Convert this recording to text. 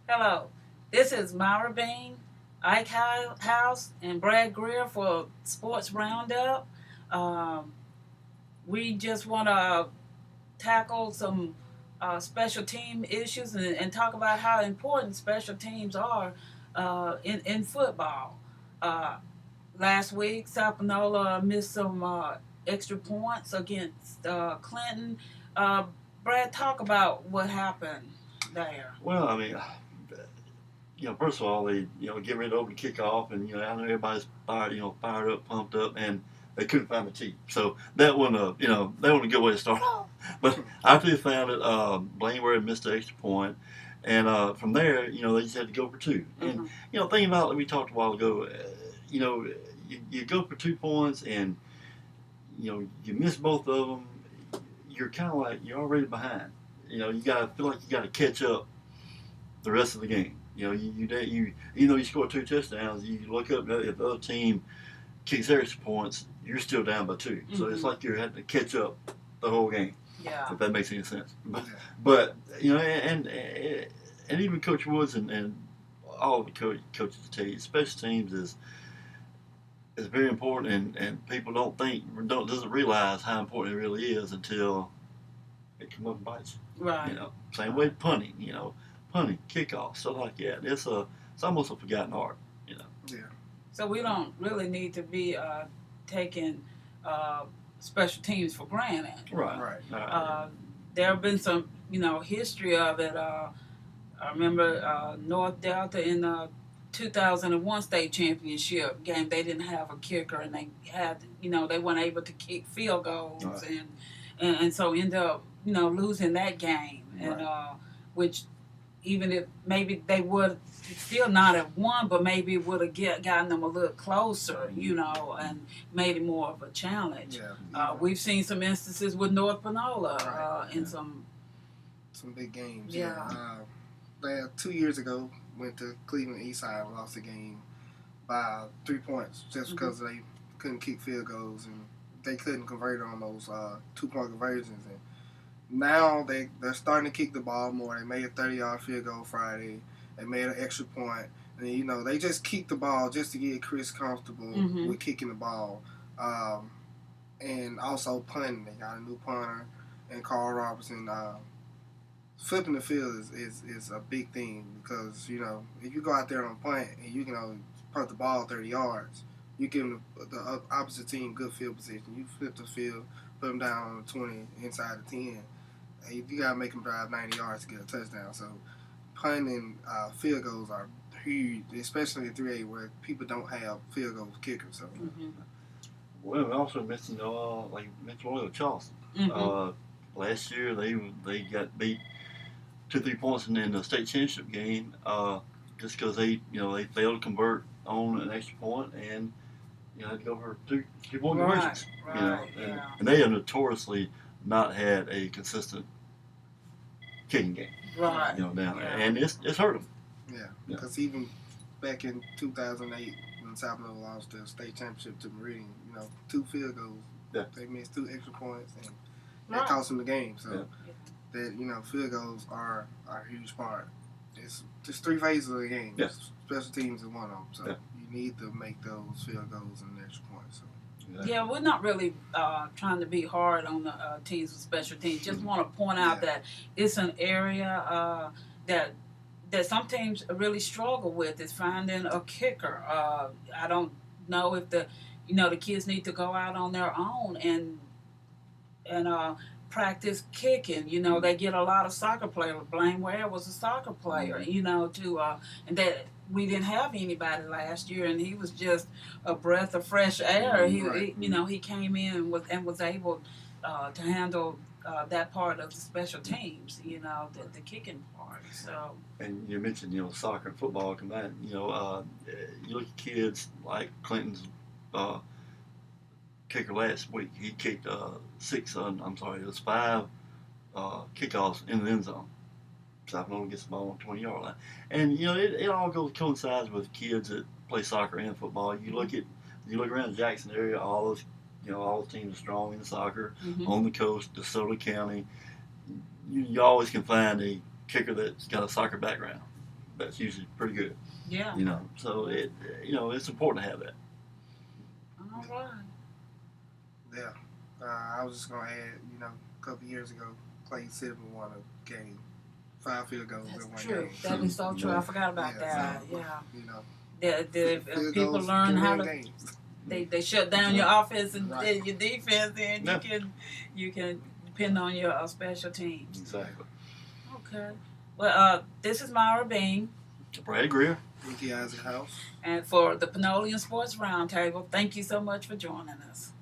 Hello, this is Myra Bean, Ike House, and Brad Greer for Sports Roundup. Um, we just want to tackle some special team issues and talk about how important special teams are in football. Uh, Last week, South Panola missed some extra points against Clinton. Uh, Brad, talk about what happened there. Well, I mean, first of all, they, get ready to open kickoff, and I know everybody's fired up, pumped up, and they couldn't find the tee. So that wasn't a good way to start off. But after they found it, Blaine Ware missed the extra point, and from there, they just had to go for 2. And thinking about it, we talked a while ago, you go for 2 points, and you miss both of them. You're kind of like you're already behind. You gotta feel like you got to catch up the rest of the game. Even though you score 2 touchdowns, you look up if the other team kicks extra points, you're still down by 2. Mm-hmm. So it's like you're having to catch up the whole game. Yeah. If that makes any sense. But and even Coach Woods and all the coaches tell you, special teams is very important, and people doesn't realize how important it really is until it comes up and bites you. Right. Same way punting. Punting, kickoff, stuff like that. It's almost a forgotten art. Yeah. So we don't really need to be taking special teams for granted. Right. There have been some, history of it. I remember North Delta in the 2001 state championship game. They didn't have a kicker, and they had, they weren't able to kick field goals, right. and so ended up, losing that game, and right. Which. Even if maybe they would still not have won, but maybe it would have gotten them a little closer, and made it more of a challenge. Yeah. We've seen some instances with North Panola in some big games. Yeah. 2 years ago, went to Cleveland Eastside and lost the game by 3 points just because they couldn't kick field goals and they couldn't convert on those 2-point conversions. And now they're starting to kick the ball more. They made a 30-yard field goal Friday. They made an extra point. And, they just kick the ball just to get Chris comfortable with kicking the ball. And also punting. They got a new punter and Carl Robertson. Flipping the field is a big thing because, if you go out there on a punt and you can punt the ball 30 yards, you give the opposite team good field position. You flip the field, put them down on the 20, inside the 10. You got to make them drive 90 yards to get a touchdown. So punting and field goals are huge, especially in 3A where people don't have field goal kickers. So. Well, we also mentioned, like Loyola Charleston. Last year they got beat 2-3 points in the state championship game just because they failed to convert on an extra point and had to go for 2-point conversions. And they have notoriously not had a consistent kicking game. Right. Down there, and it's hurt them. Yeah, because even back in 2008 when South Panola lost the state championship to Meridian, 2 field goals. Yeah. They missed 2 extra points and that cost them the game. So that field goals are a huge part. It's just 3 phases of the game. Yeah. Special teams is one of them. So you need to make those field goals and extra points. So. Yeah, we're not really trying to be hard on the teams with special teams. Just want to point out that it's an area that some teams really struggle with is finding a kicker. I don't know if the kids need to go out on their own and practice kicking. They get a lot of soccer players. Blaine Ware was a soccer player, and that we didn't have anybody last year, and he was just a breath of fresh air. He came in and was able to handle that part of the special teams, the kicking part. So. And you mentioned, soccer and football combined. You look at kids like Clinton's kicker last week. He kicked 5 kickoffs in the end zone. South Panola gets the ball on the 20-yard line. And, it all coincides with kids that play soccer and football. You look around the Jackson area, all those teams are strong in soccer. On the coast, DeSoto County, you always can find a kicker that's got a soccer background. that's usually pretty good. Yeah. You know, so it's important to have that. All right. Yeah. I was just gonna add, a couple years ago, Clay Silver won a game, 5 field goals in one That's true. game. That is so true. I forgot about Yeah, that. so, Yeah. If field people goals learn can how win to, games. they shut down your offense and Right. your defense, and Yeah. you can depend on your special teams. Exactly. Okay. Well, this is Myra Bean, Brad Greer. Mickey Isaac House. and for the Panolian Sports Roundtable, thank you so much for joining us.